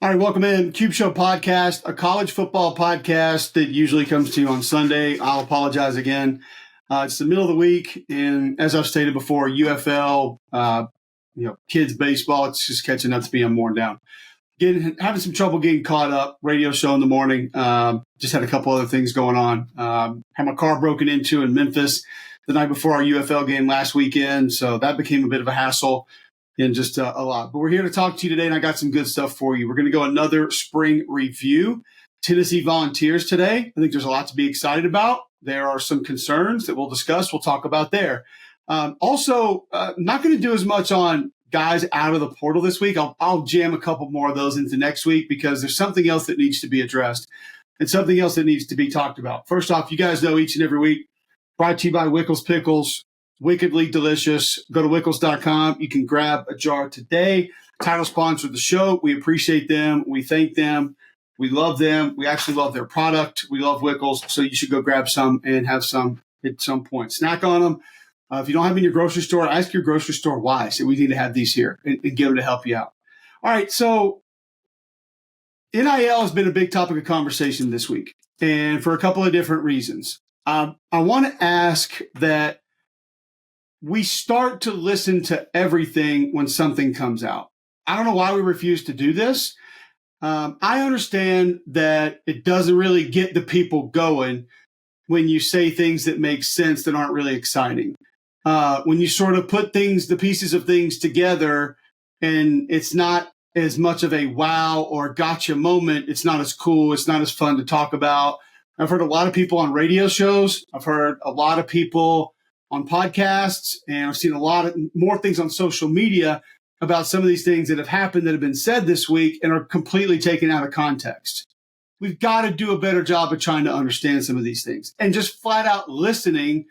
All right, welcome in. Cube Show podcast, a college football podcast that usually comes to you on Sunday. I'll apologize again. It's the middle of the week, and as I've stated before, UFL, kids baseball, it's just catching up to me. I'm worn down. Having some trouble getting caught up. Radio show in the morning. Just had a couple other things going on. Had my car broken into in Memphis the night before our UFL game last weekend, so that became a bit of a hassle. And just a lot. But we're here to talk to you today, and I got some good stuff for you. We're going to go another spring review. Tennessee Volunteers today. I think there's a lot to be excited about. There are some concerns that we'll discuss. We'll talk about there. Also, not going to do as much on guys out of the portal this week. I'll jam a couple more of those into next week because there's something else that needs to be addressed and something else that needs to be talked about. First off, you guys know each and every week, brought to you by Wickles Pickles. Wickedly delicious. Go to wickles.com. You can grab a jar today. Title sponsor of the show. We appreciate them. We thank them. We love them. We actually love their product. We love Wickles. So you should go grab some and have some at some point. Snack on them. If you don't have them in your grocery store, ask your grocery store why. Say, we need to have these here and get them to help you out. All right. So NIL has been a big topic of conversation this week, and for a couple of different reasons. I want to ask that we start to listen to everything when something comes out. I don't know why we refuse to do this. I understand that it doesn't really get the people going when you say things that make sense that aren't really exciting. When you sort of put the pieces of things together and it's not as much of a wow or gotcha moment, it's not as cool, it's not as fun to talk about. I've heard a lot of people on radio shows. I've heard a lot of people on podcasts, and I've seen a lot of more things on social media about some of these things that have happened that have been said this week and are completely taken out of context. We've got to do a better job of trying to understand some of these things and just flat out listening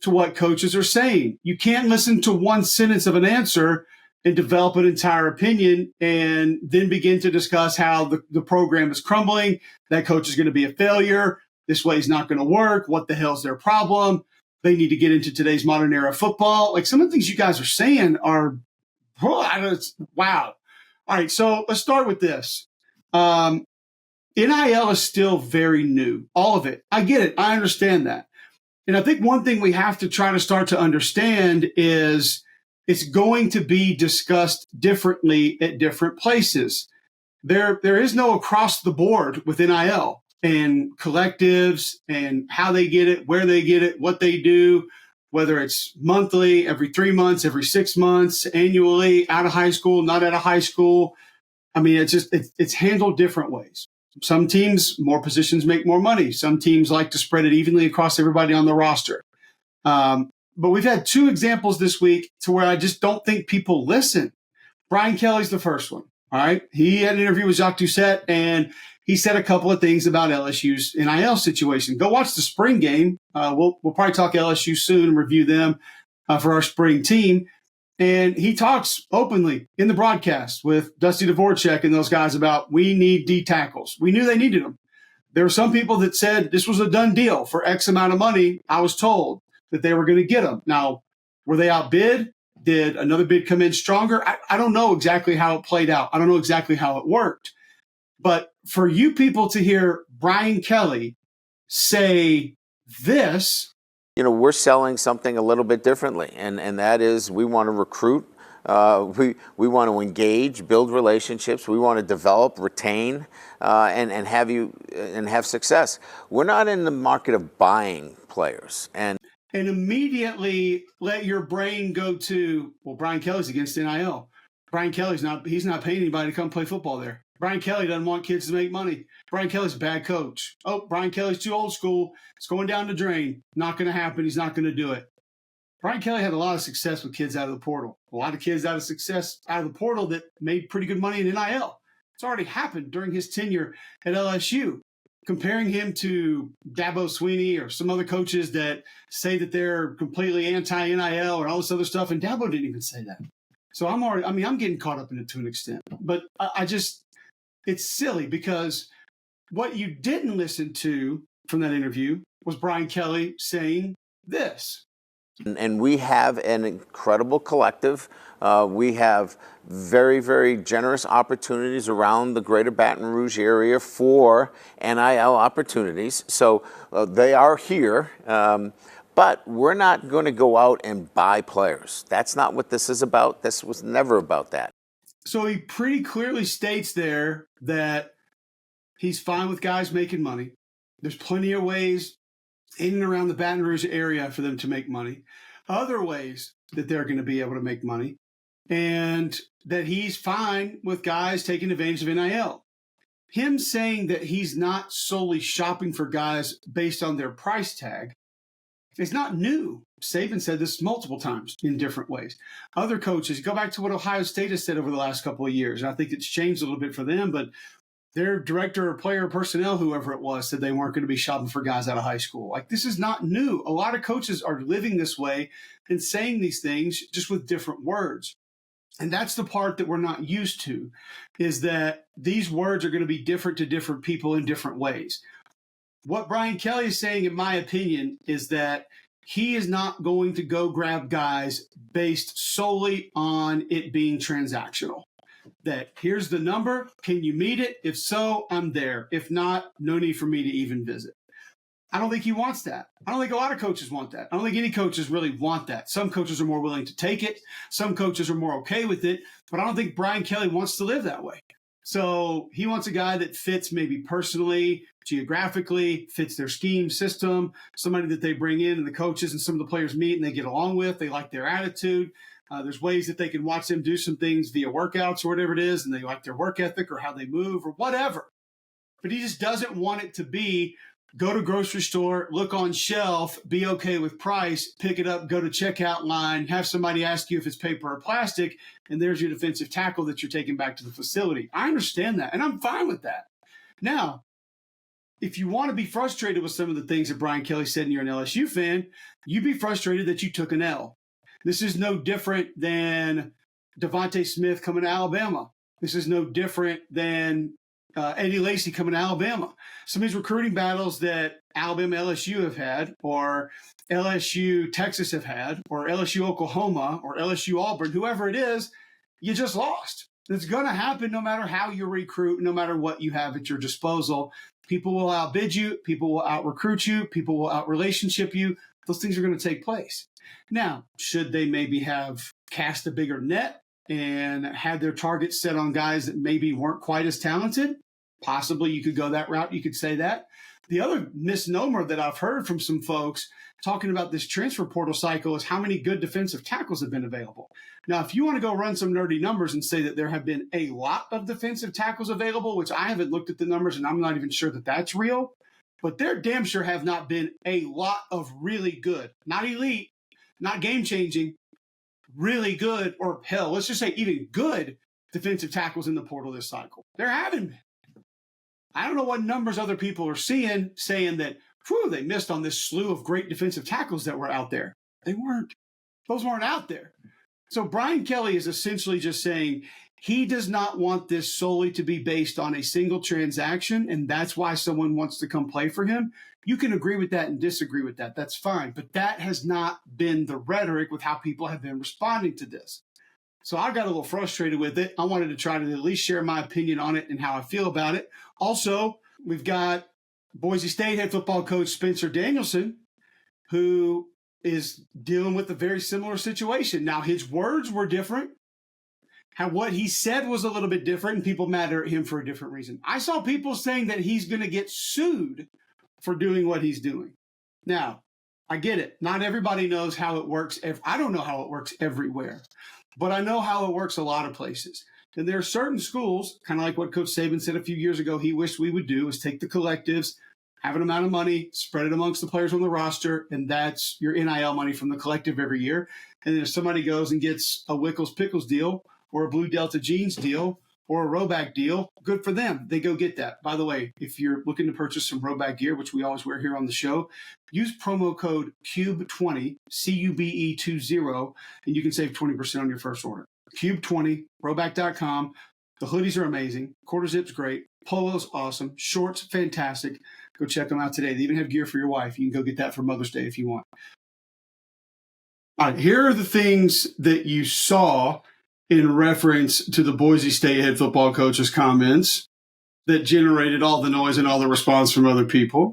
to what coaches are saying. You can't listen to one sentence of an answer and develop an entire opinion and then begin to discuss how the program is crumbling, that coach is going to be a failure, this way is not going to work, what the hell's their problem? They need to get into today's modern era football. Like some of the things you guys are saying are, wow. All right, so let's start with this. NIL is still very new, all of it. I get it. I understand that. And I think one thing we have to try to start to understand is it's going to be discussed differently at different places. There is no across the board with NIL. And collectives and how they get it, where they get it, what they do, whether it's monthly, every 3 months, every 6 months, annually, out of high school, not out of high school. I mean, it's handled different ways. Some teams, more positions make more money. Some teams like to spread it evenly across everybody on the roster. But we've had two examples this week to where I just don't think people listen. Brian Kelly's the first one. All right. He had an interview with Jacques Doucette, and he said a couple of things about LSU's NIL situation. Go watch the spring game. We'll probably talk LSU soon and review them for our spring team. And he talks openly in the broadcast with Dusty Dvorak and those guys about we need D tackles. We knew they needed them. There were some people that said this was a done deal for X amount of money. I was told that they were going to get them. Now, were they outbid? Did another bid come in stronger? I don't know exactly how it played out. I don't know exactly how it worked. But for you people to hear Brian Kelly say this. We're selling something a little bit differently, and that is we want to recruit, we want to engage, build relationships, we want to develop, retain, and have success. We're not in the market of buying players. And immediately let your brain go to, well, Brian Kelly's against NIL. Brian Kelly's he's not paying anybody to come play football there. Brian Kelly doesn't want kids to make money. Brian Kelly's a bad coach. Oh, Brian Kelly's too old school. It's going down the drain. Not going to happen. He's not going to do it. Brian Kelly had a lot of success with kids out of the portal. A lot of kids out of the portal that made pretty good money in NIL. It's already happened during his tenure at LSU. Comparing him to Dabo Swinney or some other coaches that say that they're completely anti-NIL or all this other stuff, and Dabo didn't even say that. So I'm getting caught up in it to an extent. But it's silly because what you didn't listen to from that interview was Brian Kelly saying this. And we have an incredible collective. We have very, very generous opportunities around the greater Baton Rouge area for NIL opportunities. So they are here, but we're not going to go out and buy players. That's not what this is about. This was never about that. So he pretty clearly states there that he's fine with guys making money. There's plenty of ways in and around the Baton Rouge area for them to make money, other ways that they're going to be able to make money, and that he's fine with guys taking advantage of NIL. Him saying that he's not solely shopping for guys based on their price tag is not new. Saban said this multiple times in different ways. Other coaches, go back to what Ohio State has said over the last couple of years, and I think it's changed a little bit for them, but their director or player personnel, whoever it was, said they weren't going to be shopping for guys out of high school. Like, this is not new. A lot of coaches are living this way and saying these things just with different words. And that's the part that we're not used to, is that these words are going to be different to different people in different ways. What Brian Kelly is saying, in my opinion, is that he is not going to go grab guys based solely on it being transactional. That here's the number, can you meet it? If so, I'm there. If not, no need for me to even visit. I don't think he wants that. I don't think a lot of coaches want that. I don't think any coaches really want that. Some coaches are more willing to take it. Some coaches are more okay with it. But I don't think Brian Kelly wants to live that way. So he wants a guy that fits maybe personally, geographically, fits their scheme system, somebody that they bring in and the coaches and some of the players meet and they get along with. They like their attitude. There's ways that they can watch them do some things via workouts or whatever it is, and they like their work ethic or how they move or whatever. But he just doesn't want it to be go to grocery store, look on shelf, be okay with price, pick it up, go to checkout line, have somebody ask you if it's paper or plastic, and there's your defensive tackle that you're taking back to the facility. I understand that, and I'm fine with that. Now, if you want to be frustrated with some of the things that Brian Kelly said and you're an LSU fan, you'd be frustrated that you took an L. This is no different than Devontae Smith coming to Alabama. This is no different than Eddie Lacy coming to Alabama. Some of these recruiting battles that Alabama LSU have had, or LSU Texas have had, or LSU Oklahoma, or LSU Auburn, whoever it is, you just lost. It's going to happen no matter how you recruit, no matter what you have at your disposal. People will outbid you. People will out-recruit you. People will out-relationship you. Those things are going to take place. Now, should they maybe have cast a bigger net and had their targets set on guys that maybe weren't quite as talented? Possibly you could go that route. You could say that. The other misnomer that I've heard from some folks talking about this transfer portal cycle is how many good defensive tackles have been available. Now, if you want to go run some nerdy numbers and say that there have been a lot of defensive tackles available, which I haven't looked at the numbers and I'm not even sure that that's real, but there damn sure have not been a lot of really good, not elite, not game-changing, really good, or hell, let's just say even good defensive tackles in the portal this cycle. There haven't been. I don't know what numbers other people are seeing, saying that, whew, they missed on this slew of great defensive tackles that were out there. They weren't. Those weren't out there. So Brian Kelly is essentially just saying he does not want this solely to be based on a single transaction, and that's why someone wants to come play for him. You can agree with that and disagree with that. That's fine. But that has not been the rhetoric with how people have been responding to this. So I got a little frustrated with it. I wanted to try to at least share my opinion on it and how I feel about it. Also, we've got Boise State head football coach Spencer Danielson, who is dealing with a very similar situation. Now, his words were different. What he said was a little bit different, and people mad at him for a different reason. I saw people saying that he's going to get sued for doing what he's doing. Now, I get it. Not everybody knows how it works. I don't know how it works everywhere, but I know how it works a lot of places. And there are certain schools, kind of like what Coach Saban said a few years ago he wished we would do, is take the collectives, have an amount of money, spread it amongst the players on the roster, and that's your NIL money from the collective every year. And then if somebody goes and gets a Wickles Pickles deal or a Blue Delta Jeans deal or a Roback deal, good for them. They go get that. By the way, if you're looking to purchase some Roback gear, which we always wear here on the show, use promo code CUBE20, CUBE20, and you can save 20% on your first order. CUBE20, Roback.com. The hoodies are amazing. Quarter zip's great. Polo's awesome. Shorts, fantastic. Go check them out today. They even have gear for your wife. You can go get that for Mother's Day if you want. All right, here are the things that you saw in reference to the Boise State head football coach's comments that generated all the noise and all the response from other people.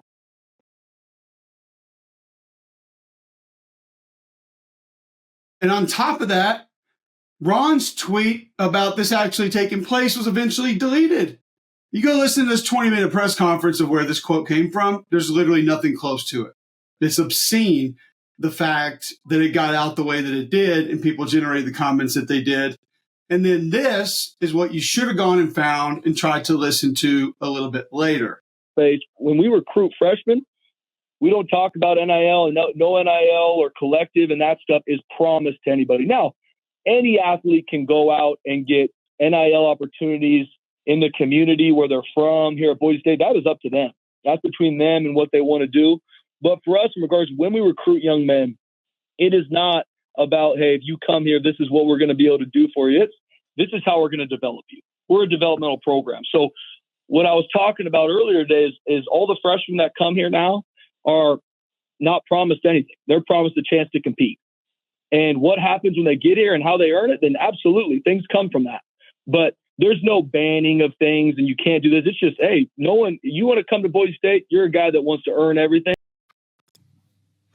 And on top of that, Ron's tweet about this actually taking place was eventually deleted. You go listen to this 20-minute press conference of where this quote came from, there's literally nothing close to it. It's obscene, the fact that it got out the way that it did and people generated the comments that they did. And then this is what you should have gone and found and tried to listen to a little bit later. When we recruit freshmen, we don't talk about NIL, and no NIL or collective and that stuff is promised to anybody. Now, any athlete can go out and get NIL opportunities in the community where they're from here at Boise State. That is up to them. That's between them and what they want to do. But for us, in regards to when we recruit young men, it is not about, hey, if you come here, this is what we're going to be able to do for you. This is how we're going to develop you. We're a developmental program. So what I was talking about earlier today is all the freshmen that come here now are not promised anything. They're promised a chance to compete. And what happens when they get here and how they earn it, then absolutely things come from that. But there's no banning of things and you can't do this. It's just, hey, you want to come to Boise State, you're a guy that wants to earn everything.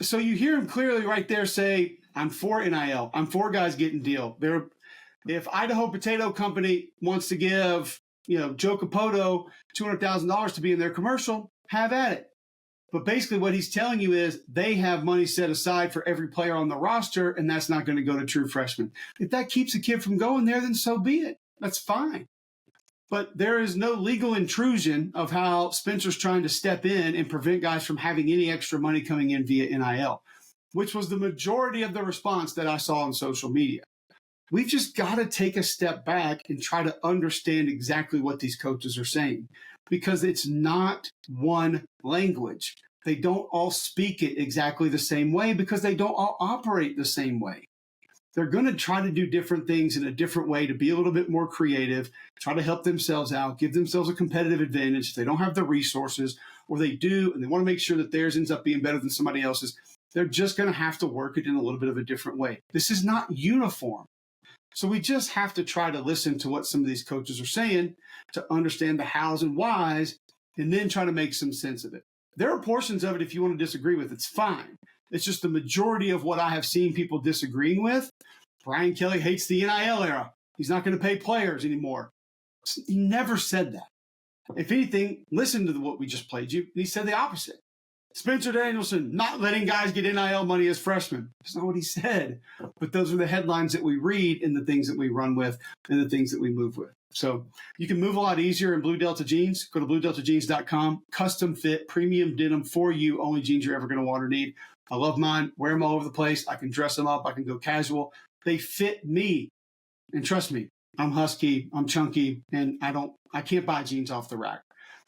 So you hear him clearly right there say, I'm for NIL. I'm for guys getting deal. If Idaho Potato Company wants to give, Joe Capoto $200,000 to be in their commercial, have at it. But basically what he's telling you is they have money set aside for every player on the roster, and that's not going to go to true freshmen. If that keeps a kid from going there, then so be it. That's fine. But there is no legal intrusion of how Spencer's trying to step in and prevent guys from having any extra money coming in via NIL, which was the majority of the response that I saw on social media. We've just got to take a step back and try to understand exactly what these coaches are saying, because it's not one language. They don't all speak it exactly the same way because they don't all operate the same way. They're going to try to do different things in a different way to be a little bit more creative, try to help themselves out, give themselves a competitive advantage. If they don't have the resources, or they do, and they want to make sure that theirs ends up being better than somebody else's, they're just going to have to work it in a little bit of a different way. This is not uniform. So we just have to try to listen to what some of these coaches are saying to understand the hows and whys, and then try to make some sense of it. There are portions of it, if you want to disagree with, it's fine. It's just the majority of what I have seen people disagreeing with. Brian Kelly hates the NIL era. He's not going to pay players anymore. He never said that. If anything, listen to what we just played you. He said the opposite. Spencer Danielson not letting guys get NIL money as freshmen. That's not what he said. But those are the headlines that we read and the things that we run with and the things that we move with. So you can move a lot easier in Blue Delta jeans. Go to bluedeltajeans.com. Custom fit, premium denim for you. Only jeans you're ever going to want or need. I love mine. Wear them all over the place. I can dress them up. I can go casual. They fit me. And trust me, I'm husky, I'm chunky, and I can't buy jeans off the rack.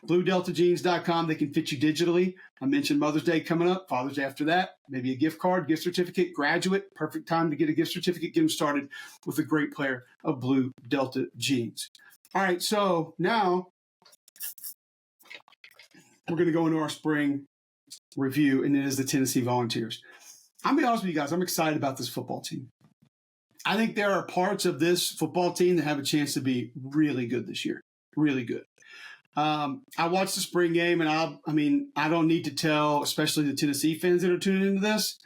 BlueDeltaJeans.com. They can fit you digitally. I mentioned Mother's Day coming up, Father's Day after that, maybe a gift card, gift certificate, graduate. Perfect time to get a gift certificate, get them started with a great pair of Blue Delta jeans. All right, so now we're going to go into our spring review, and it is the Tennessee Volunteers. I'm going to be honest with you guys, I'm excited about this football team. I think there are parts of this football team that have a chance to be really good this year, really good. I watched the spring game, and I don't need to tell, especially the Tennessee fans that are tuning into this,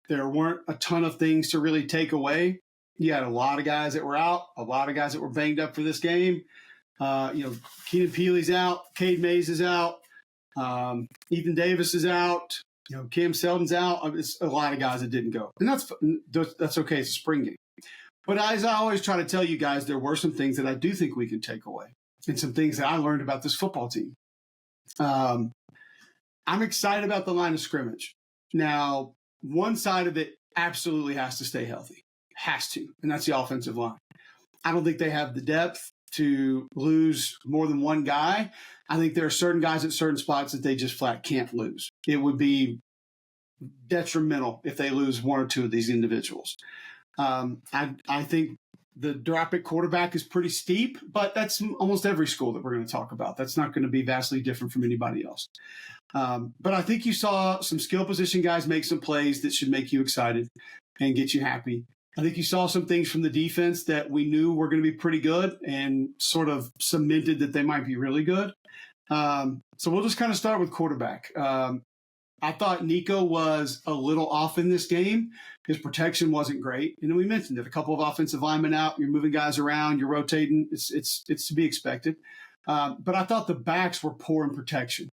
there weren't a ton of things to really take away. You had a lot of guys that were out, a lot of guys that were banged up for this game. Keenan Peely's out, Cade Mays is out, Ethan Davis is out, Cam Seldon's out. It's a lot of guys that didn't go, and that's okay. It's a spring game. But as I always try to tell you guys, there were some things that I do think we can take away, and some things that I learned about this football team. I'm excited about the line of scrimmage. Now, one side of it absolutely has to stay healthy. Has to. And that's the offensive line. I don't think they have the depth to lose more than one guy. I think there are certain guys at certain spots that they just flat can't lose. It would be detrimental if they lose one or two of these individuals. I think The drop at quarterback is pretty steep, but that's almost every school that we're going to talk about. That's not going to be vastly different from anybody else. But I think you saw some skill position guys make some plays that should make you excited and get you happy. I think you saw some things from the defense that we knew were going to be pretty good and sort of cemented that they might be really good. So we'll just kind of start with quarterback. I thought Nico was a little off in this game. His protection wasn't great. And we mentioned it, a couple of offensive linemen out, you're moving guys around, you're rotating. It's to be expected. But I thought the backs were poor in protection.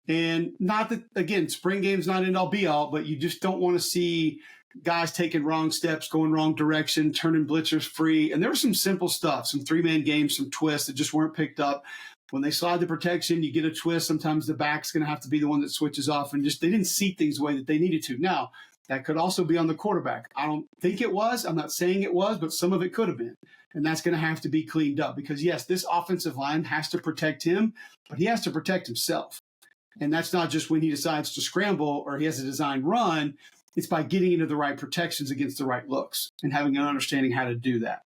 And not that, again, spring game's not end all be all, but you just don't want to see guys taking wrong steps, going wrong direction, turning blitzers free. And there was some simple stuff, some 3-man games, some twists that just weren't picked up. When they slide the protection, you get a twist. Sometimes the back's going to have to be the one that switches off, and just they didn't see things the way that they needed to. Now, that could also be on the quarterback. I don't think it was. I'm not saying it was, but some of it could have been. And that's going to have to be cleaned up because, yes, this offensive line has to protect him, but he has to protect himself. And that's not just when he decides to scramble or he has a designed run. It's by getting into the right protections against the right looks and having an understanding how to do that.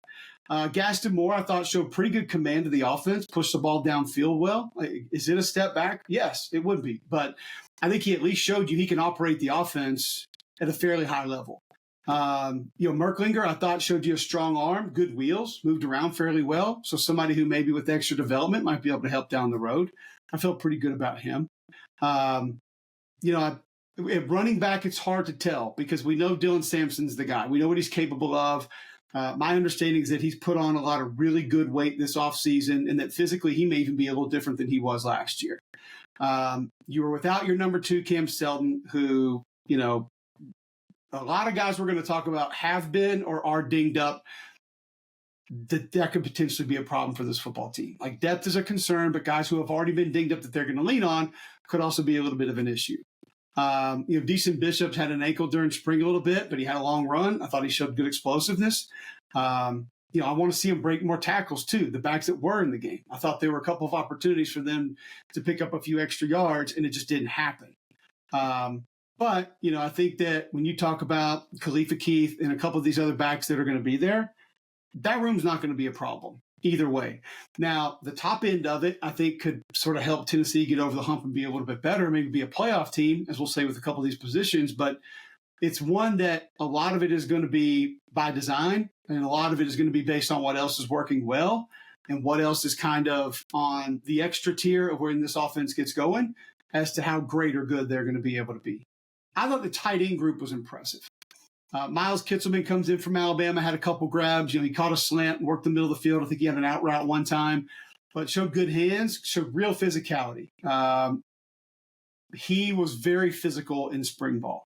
Gaston Moore, I thought, showed pretty good command of the offense, pushed the ball downfield well. Is it a step back? Yes, it would be. But I think he at least showed you he can operate the offense at a fairly high level. Merklinger, I thought, showed you a strong arm, good wheels, moved around fairly well. So somebody who maybe with extra development might be able to help down the road. I felt pretty good about him. At running back, it's hard to tell because we know Dylan Sampson's the guy. We know what he's capable of. My understanding is that he's put on a lot of really good weight this offseason and that physically he may even be a little different than he was last year. You were without your number 2, Cam Selden, who, a lot of guys we're going to talk about have been or are dinged up. That could potentially be a problem for this football team. Like, depth is a concern, but guys who have already been dinged up that they're going to lean on could also be a little bit of an issue. Decent Bishop had an ankle during spring a little bit, but he had a long run. I thought he showed good explosiveness. I want to see him break more tackles too. The backs that were in the game, I thought there were a couple of opportunities for them to pick up a few extra yards, and it just didn't happen. But I think that when you talk about Khalifa Keith and a couple of these other backs that are going to be there, that room's not going to be a problem either way. Now, the top end of it, I think, could sort of help Tennessee get over the hump and be a little bit better, maybe be a playoff team, as we'll say with a couple of these positions. But it's one that a lot of it is going to be by design, and a lot of it is going to be based on what else is working well and what else is kind of on the extra tier of when this offense gets going as to how great or good they're going to be able to be. I thought the tight end group was impressive. Miles Kitzelman comes in from Alabama, had a couple grabs. He caught a slant, worked the middle of the field. I think he had an out route one time, but showed good hands, showed real physicality. He was very physical in spring ball.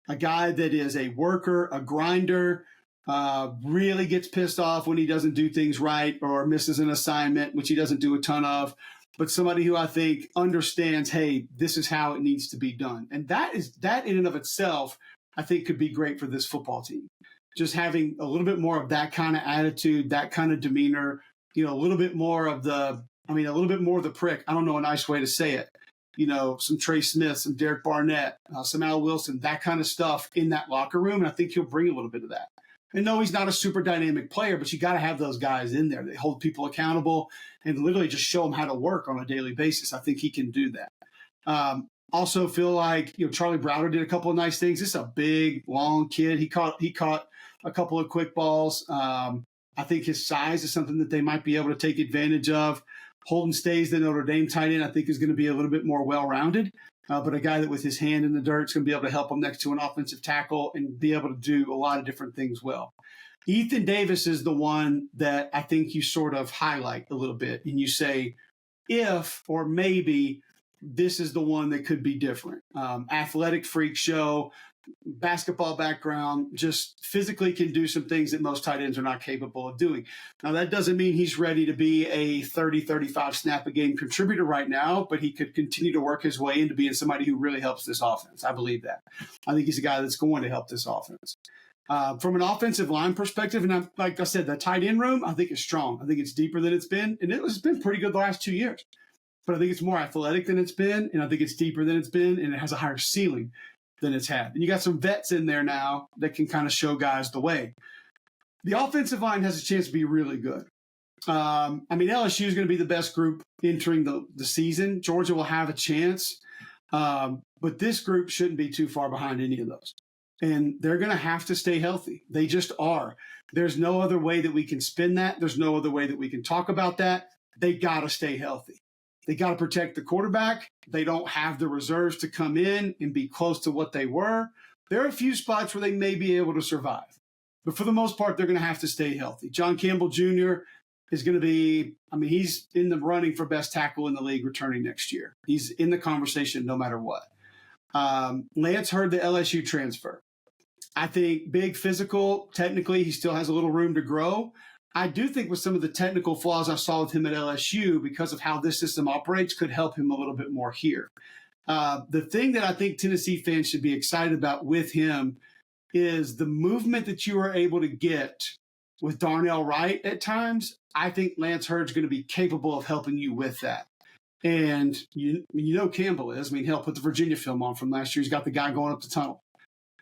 A guy that is a worker, a grinder, really gets pissed off when he doesn't do things right or misses an assignment, which he doesn't do a ton of. But somebody who I think understands, hey, this is how it needs to be done. And that in and of itself, I think could be great for this football team. Just having a little bit more of that kind of attitude, that kind of demeanor, a little bit more of the prick. I don't know a nice way to say it. Some Trey Smith, some Derek Barnett, some Al Wilson, that kind of stuff in that locker room. And I think he'll bring a little bit of that. And no, he's not a super dynamic player, but you got to have those guys in there. They hold people accountable and literally just show them how to work on a daily basis. I think he can do that. Also feel like, Charlie Browder did a couple of nice things. This is a big, long kid. He caught a couple of quick balls. I think his size is something that they might be able to take advantage of. Holden Stays, the Notre Dame tight end, I think is going to be a little bit more well-rounded. But a guy that with his hand in the dirt is going to be able to help him next to an offensive tackle and be able to do a lot of different things well. Ethan Davis is the one that I think you sort of highlight a little bit. And you say, if or maybe this is the one that could be different. Athletic freak show, basketball background, just physically can do some things that most tight ends are not capable of doing. Now, that doesn't mean he's ready to be a 30, 35 snap a game contributor right now, but he could continue to work his way into being somebody who really helps this offense. I believe that. I think he's a guy that's going to help this offense. From an offensive line perspective, and like I said, the tight end room, I think is strong. I think it's deeper than it's been, and it's been pretty good the last 2 years. But I think it's more athletic than it's been, and I think it's deeper than it's been, and it has a higher ceiling than it's had. And you got some vets in there now that can kind of show guys the way. The offensive line has a chance to be really good. LSU is going to be the best group entering the season. Georgia will have a chance. But this group shouldn't be too far behind any of those. And they're going to have to stay healthy. They just are. There's no other way that we can spin that. There's no other way that we can talk about that. They got to stay healthy. They got to protect the quarterback. They don't have the reserves to come in and be close to what they were. There are a few spots where they may be able to survive. But for the most part, they're going to have to stay healthy. John Campbell Jr. is going to be, he's in the running for best tackle in the league returning next year. He's in the conversation no matter what. Lance Heard, the LSU transfer. I think big, physical, technically he still has a little room to grow. I do think with some of the technical flaws I saw with him at LSU, because of how this system operates, could help him a little bit more here. The thing that I think Tennessee fans should be excited about with him is the movement that you are able to get with Darnell Wright at times. I think Lance Heard's going to be capable of helping you with that. And you know Campbell is. He'll put the Virginia film on from last year. He's got the guy going up the tunnel.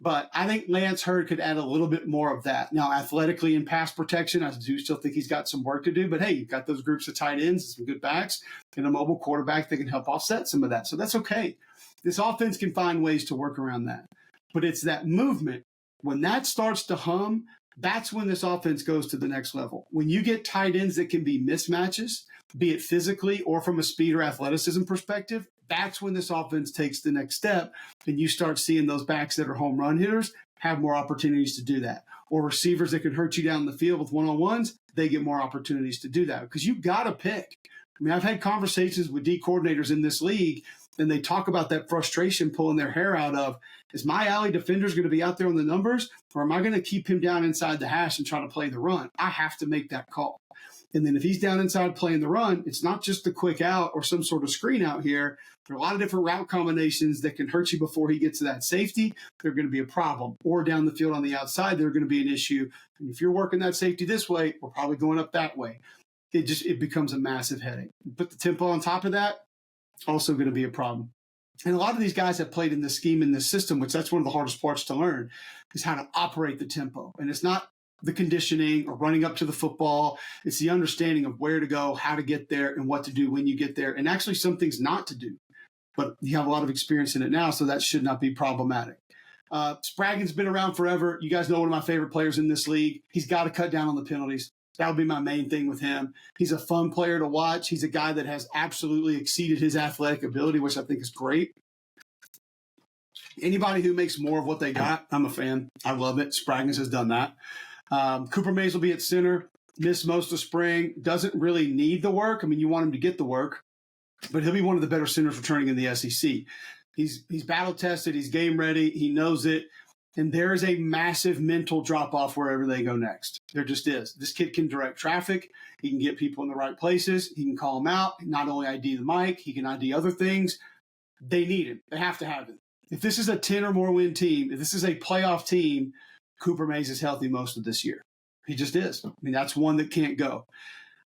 But I think Lance Heard could add a little bit more of that. Now, athletically and pass protection, I do still think he's got some work to do. But, hey, you've got those groups of tight ends and some good backs and a mobile quarterback that can help offset some of that. So that's okay. This offense can find ways to work around that. But it's that movement. When that starts to hum, that's when this offense goes to the next level. When you get tight ends that can be mismatches, be it physically or from a speed or athleticism perspective, that's when this offense takes the next step, and you start seeing those backs that are home run hitters have more opportunities to do that. Or receivers that can hurt you down the field with one-on-ones, they get more opportunities to do that because you've got to pick. I've had conversations with D coordinators in this league, and they talk about that frustration pulling their hair out of, is my alley defender going to be out there on the numbers, or am I going to keep him down inside the hash and try to play the run? I have to make that call. And then if he's down inside playing the run, it's not just the quick out or some sort of screen out here. There are a lot of different route combinations that can hurt you before he gets to that safety. They're going to be a problem. Or down the field on the outside, they're going to be an issue. And if you're working that safety this way, we're probably going up that way. It becomes a massive headache. Put the tempo on top of that, also going to be a problem. And a lot of these guys have played in this scheme, in this system, which that's one of the hardest parts to learn, is how to operate the tempo. And it's not the conditioning or running up to the football. It's the understanding of where to go, how to get there, and what to do when you get there, and actually some things not to do. But you have a lot of experience in it now, so that should not be problematic. Spraggins been around forever. You guys know one of my favorite players in this league. He's got to cut down on the penalties. That would be my main thing with him. He's a fun player to watch. He's a guy that has absolutely exceeded his athletic ability, which I think is great. Anybody who makes more of what they got, I'm a fan. I love it. Spraggins has done that. Cooper Mays will be at center. Missed most of spring. Doesn't really need the work. You want him to get the work, but he'll be one of the better centers returning in the SEC. He's battle tested. He's game ready. He knows it. And there is a massive mental drop-off wherever they go next. There just is. This kid can direct traffic. He can get people in the right places. He can call them out. Not only ID the mic, he can ID other things. They need him. They have to have him. If this is a 10 or more win team, if this is a playoff team, Cooper Mays is healthy most of this year. He just is. That's one that can't go.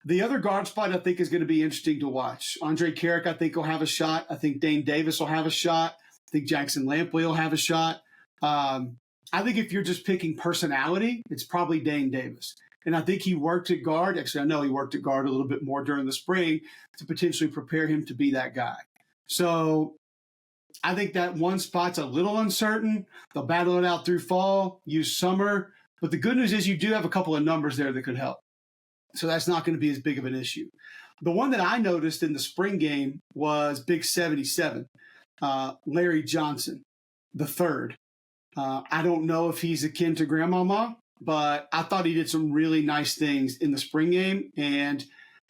The other guard spot I think is going to be interesting to watch. Andre Carrick, I think, will have a shot. I think Dane Davis will have a shot. I think Jackson Lampley will have a shot. I think if you're just picking personality, it's probably Dane Davis. And I think he worked at guard. Actually, I know he worked at guard a little bit more during the spring to potentially prepare him to be that guy. So I think that one spot's a little uncertain. They'll battle it out through fall, use summer. But the good news is you do have a couple of numbers there that could help. So that's not going to be as big of an issue. The one that I noticed in the spring game was Big 77, Larry Johnson, the third. I don't know if he's akin to Grandmama, but I thought he did some really nice things in the spring game. And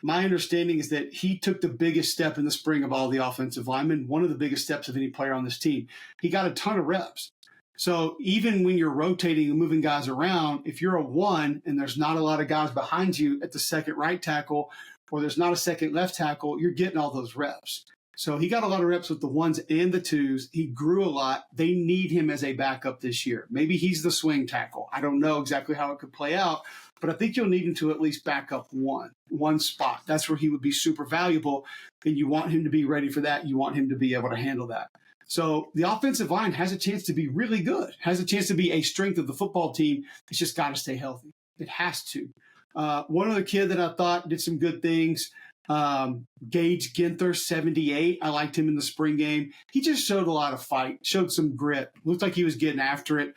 my understanding is that he took the biggest step in the spring of all the offensive linemen, one of the biggest steps of any player on this team. He got a ton of reps. So even when you're rotating and moving guys around, if you're a one and there's not a lot of guys behind you at the second right tackle, or there's not a second left tackle, you're getting all those reps. So he got a lot of reps with the ones and the twos. He grew a lot. They need him as a backup this year. Maybe he's the swing tackle. I don't know exactly how it could play out, but I think you'll need him to at least back up one spot. That's where he would be super valuable, and you want him to be ready for that. You want him to be able to handle that. So the offensive line has a chance to be really good, has a chance to be a strength of the football team. It's just got to stay healthy. It has to. One other kid that I thought did some good things, Gage Ginther, 78. I liked him in the spring game. He just showed a lot of fight, showed some grit. Looked like he was getting after it.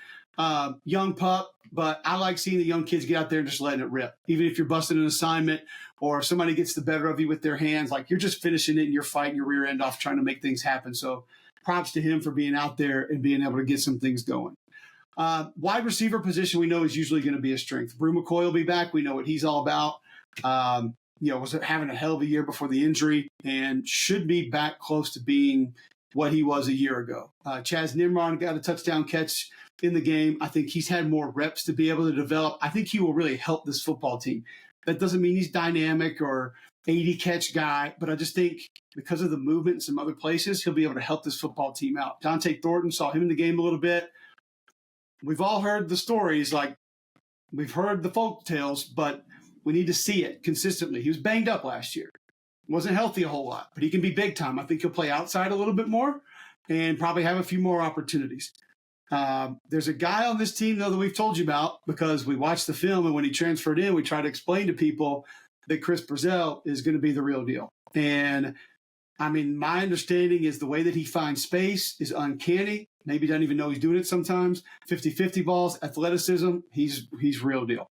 Young pup, but I like seeing the young kids get out there and just letting it rip. Even if you're busting an assignment or if somebody gets the better of you with their hands, like you're just finishing it and you're fighting your rear end off trying to make things happen. So props to him for being out there and being able to get some things going. Wide receiver position we know is usually going to be a strength. Brew McCoy will be back. We know what he's all about. Was having a hell of a year before the injury and should be back close to being what he was a year ago. Chaz Nimron got a touchdown catch in the game. I think he's had more reps to be able to develop. I think he will really help this football team. That doesn't mean he's dynamic or 80 catch guy, but I just think because of the movement in some other places, he'll be able to help this football team out. Dante Thornton, saw him in the game a little bit. We've all heard the stories, like we've heard the folk tales, but we need to see it consistently. He was banged up last year. Wasn't healthy a whole lot, but he can be big time. I think he'll play outside a little bit more and probably have a few more opportunities. There's a guy on this team, though, that we've told you about because we watched the film, and when he transferred in, we tried to explain to people that Chris Brazell is going to be the real deal. And, I mean, my understanding is the way that he finds space is uncanny. Maybe doesn't even know he's doing it sometimes. 50-50 balls, athleticism, he's real deal.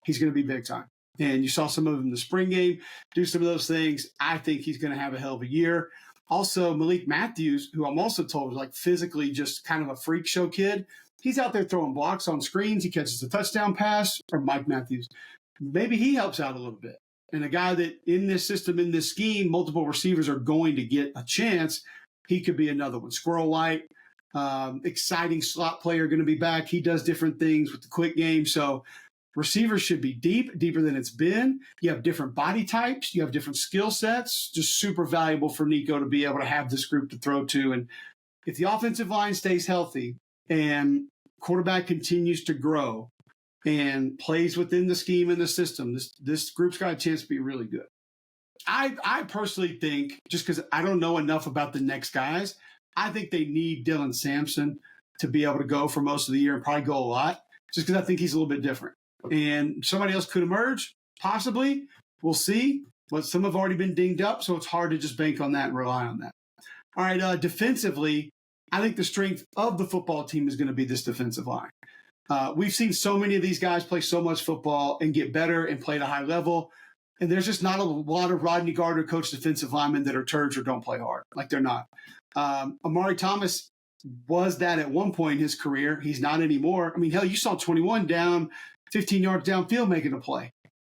He's going to be big time. And you saw some of him in the spring game do some of those things. I think he's going to have a hell of a year. Also, Malik Matthews, who I'm also told is like physically just kind of a freak show kid. He's out there throwing blocks on screens. He catches a touchdown pass, or Mike Matthews. Maybe he helps out a little bit. And a guy that in this system, in this scheme, multiple receivers are going to get a chance. He could be another one. Squirrel White, exciting slot player, going to be back. He does different things with the quick game. So receivers should be deeper than it's been. You have different body types. You have different skill sets. Just super valuable for Nico to be able to have this group to throw to. And if the offensive line stays healthy and quarterback continues to grow and plays within the scheme and the system, this group's got a chance to be really good. I personally think, just because I don't know enough about the next guys, I think they need Dylan Sampson to be able to go for most of the year and probably go a lot, just because I think he's a little bit different. And somebody else could emerge, possibly. We'll see. But some have already been dinged up, so it's hard to just bank on that and rely on that. All right, defensively, I think the strength of the football team is going to be this defensive line. We've seen so many of these guys play so much football and get better and play at a high level. And there's just not a lot of Rodney Gardner coached defensive linemen that are turds or don't play hard. Like they're not. Amari Thomas was that at one point in his career. He's not anymore. I mean, hell, you saw 21 down, 15 yards downfield making a play.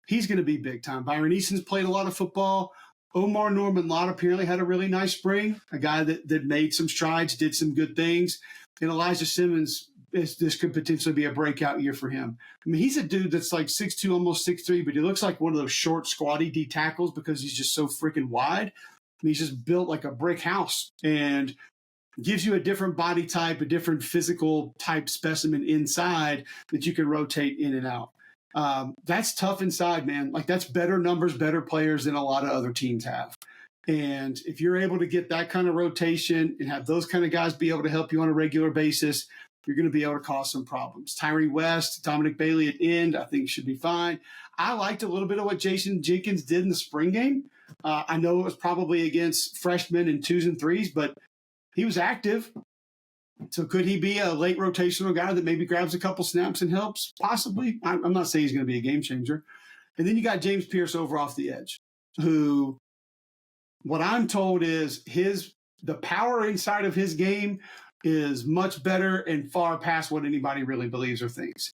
He's going to be big time. Byron Easton's played a lot of football. Omar Norman Lott apparently had a really nice spring, a guy that made some strides, did some good things. And Elijah Simmons, this could potentially be a breakout year for him. I mean, he's a dude that's like 6'2", almost 6'3", but he looks like one of those short, squatty D tackles because he's just so freaking wide. I mean, he's just built like a brick house and gives you a different body type, a different physical type specimen inside that you can rotate in and out. That's tough inside, man. Like that's better numbers, better players than a lot of other teams have. And if you're able to get that kind of rotation and have those kind of guys be able to help you on a regular basis, you're going to be able to cause some problems. Tyree West, Dominic Bailey at end, I think should be fine. I liked a little bit of what Jason Jenkins did in the spring game. I know it was probably against freshmen and 2s and 3s, but he was active. So could he be a late rotational guy that maybe grabs a couple snaps and helps? Possibly. I'm not saying he's going to be a game changer. And then you got James Pierce over off the edge, who what I'm told is the power inside of his game is much better and far past what anybody really believes or thinks.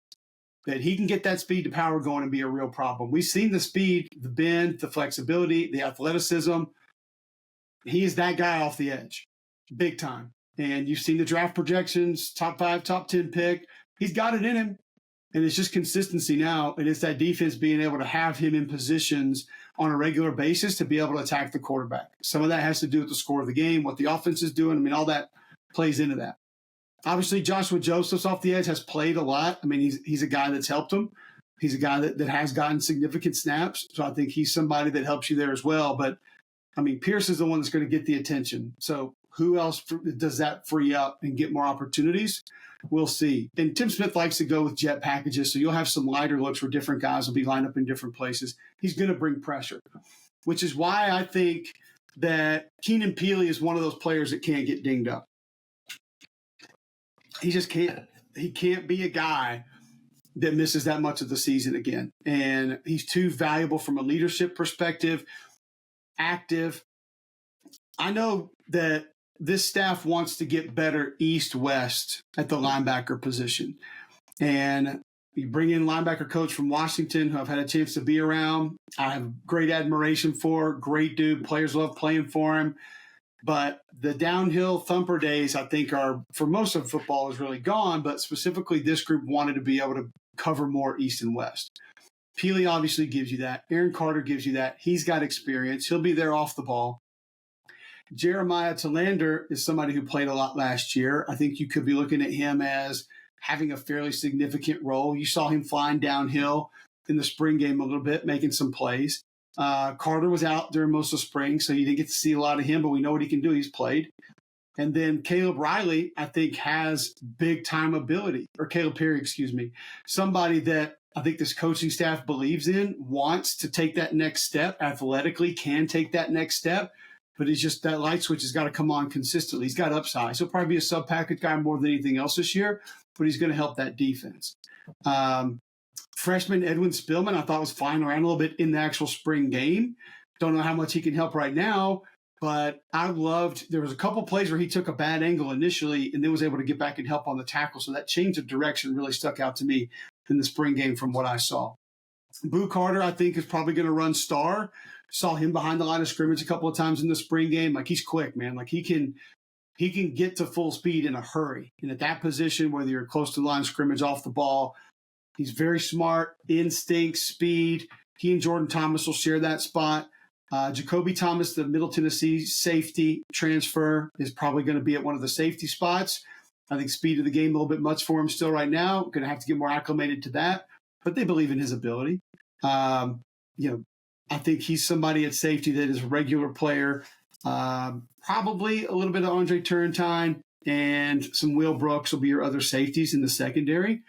That he can get that speed to power going and be a real problem. We've seen the speed, the bend, the flexibility, the athleticism. He is that guy off the edge, big time. And you've seen the draft projections, top 5, top 10 pick. He's got it in him. And it's just consistency now. And it's that defense being able to have him in positions on a regular basis to be able to attack the quarterback. Some of that has to do with the score of the game, what the offense is doing. I mean, all that plays into that. Obviously, Joshua Josephs off the edge has played a lot. I mean, he's a guy that's helped him. He's a guy that has gotten significant snaps. So I think he's somebody that helps you there as well. But, I mean, Pierce is the one that's going to get the attention. So Who else does that free up and get more opportunities? We'll see. And Tim Smith likes to go with jet packages, so you'll have some lighter looks where different guys will be lined up in different places. He's going to bring pressure, which is why I think that Keenan Peely is one of those players that can't get dinged up. He just can't. He can't be a guy that misses that much of the season again. And he's too valuable from a leadership perspective, active. I know that this staff wants to get better east-west at the linebacker position. And you bring in linebacker coach from Washington, who I've had a chance to be around. I have great admiration for, great dude. Players love playing for him. But the downhill thumper days, I think, are, for most of football, is really gone. But specifically, this group wanted to be able to cover more east and west. Peely obviously gives you that. Aaron Carter gives you that. He's got experience. He'll be there off the ball. Jeremiah Talander is somebody who played a lot last year. I think you could be looking at him as having a fairly significant role. You saw him flying downhill in the spring game a little bit, making some plays. Carter was out during most of spring, so you didn't get to see a lot of him, but we know what he can do. He's played. And then Caleb Riley, I think, has big-time ability, or Caleb Perry, excuse me, somebody that I think this coaching staff believes in, wants to take that next step, athletically can take that next step, but he's just, that light switch has got to come on consistently. He's got upside. He'll probably be a sub-package guy more than anything else this year, but he's going to help that defense. Freshman Edwin Spillman, I thought was flying around a little bit in the actual spring game. Don't know how much he can help right now, but I loved, there was a couple plays where he took a bad angle initially and then was able to get back and help on the tackle. So that change of direction really stuck out to me in the spring game from what I saw. Boo Carter, I think, is probably going to run star. Saw him behind the line of scrimmage a couple of times in the spring game. Like, he's quick, man. Like, he can get to full speed in a hurry. And at that position, whether you're close to the line of scrimmage, off the ball, he's very smart, instinct, speed. He and Jordan Thomas will share that spot. Jacoby Thomas, the Middle Tennessee safety transfer, is probably going to be at one of the safety spots. I think speed of the game a little bit much for him still right now. Going to have to get more acclimated to that. But they believe in his ability. I think he's somebody at safety that is a regular player. Probably a little bit of Andre Turrentine and some Will Brooks will be your other safeties in the secondary.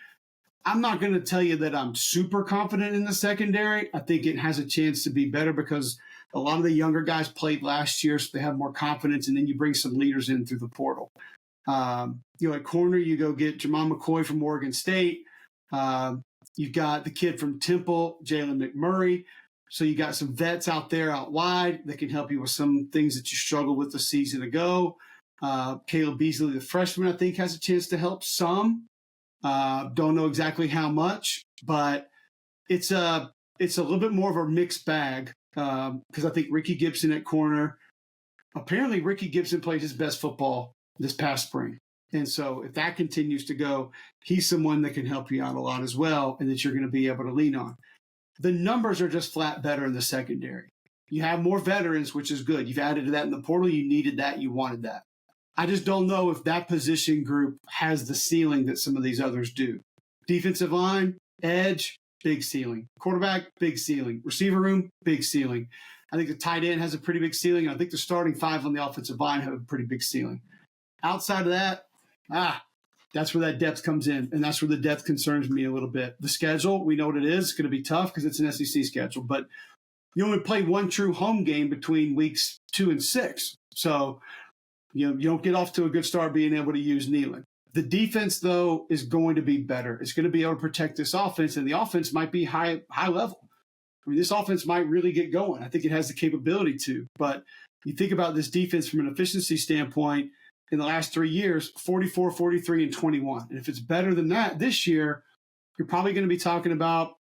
I'm not going to tell you that I'm super confident in the secondary. I think it has a chance to be better because a lot of the younger guys played last year, so they have more confidence, and then you bring some leaders in through the portal. At corner, you go get Jamal McCoy from Oregon State. You've got the kid from Temple, Jalen McMurray. So you got some vets out there out wide that can help you with some things that you struggled with a season ago. Caleb Beasley, the freshman, I think has a chance to help some. Don't know exactly how much, but it's a little bit more of a mixed bag because I think Ricky Gibson at corner. Apparently, Ricky Gibson played his best football this past spring. And so if that continues to go, he's someone that can help you out a lot as well and that you're going to be able to lean on. The numbers are just flat better in the secondary. You have more veterans, which is good. You've added to that in the portal. You needed that. You wanted that. I just don't know if that position group has the ceiling that some of these others do. Defensive line, edge, big ceiling. Quarterback, big ceiling. Receiver room, big ceiling. I think the tight end has a pretty big ceiling. I think the starting five on the offensive line have a pretty big ceiling. Outside of that, that's where that depth comes in, and that's where the depth concerns me a little bit. The schedule, we know what it is. It's going to be tough because it's an SEC schedule, but you only play one true home game between weeks 2 and 6. So you don't get off to a good start being able to use Nealon. The defense, though, is going to be better. It's going to be able to protect this offense, and the offense might be high level. I mean, this offense might really get going. I think it has the capability to. But you think about this defense from an efficiency standpoint, in the last 3 years, 44, 43, and 21. And if it's better than that this year, you're probably going to be talking about,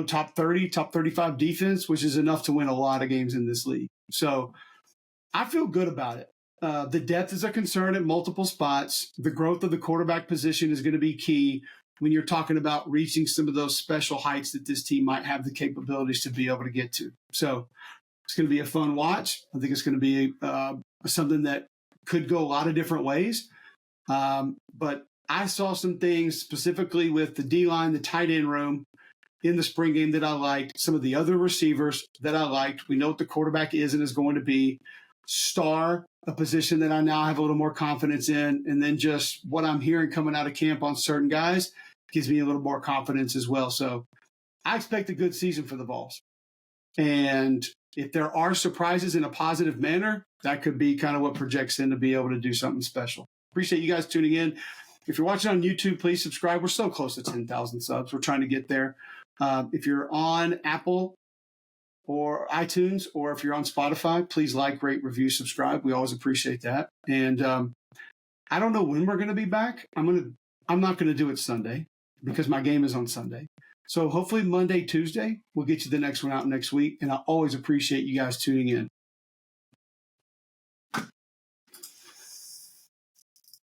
top 30, top 35 defense, which is enough to win a lot of games in this league. So I feel good about it. The depth is a concern at multiple spots. The growth of the quarterback position is going to be key when you're talking about reaching some of those special heights that this team might have the capabilities to be able to get to. So it's going to be a fun watch. I think it's going to be something that could go a lot of different ways. But I saw some things specifically with the D-line, the tight end room in the spring game that I liked, some of the other receivers that I liked. We know what the quarterback is and is going to be. star, a position that I now have a little more confidence in. And then just what I'm hearing coming out of camp on certain guys gives me a little more confidence as well. So I expect a good season for the Vols. And if there are surprises in a positive manner, that could be kind of what projects in to be able to do something special. Appreciate you guys tuning in. If you're watching on YouTube, please subscribe. We're so close to 10,000 subs. We're trying to get there. If you're on Apple or iTunes, or if you're on Spotify, please like, rate, review, subscribe. We always appreciate that. And I don't know when we're going to be back. I'm not going to do it Sunday because my game is on Sunday. So hopefully Monday, Tuesday, we'll get you the next one out next week. And I always appreciate you guys tuning in.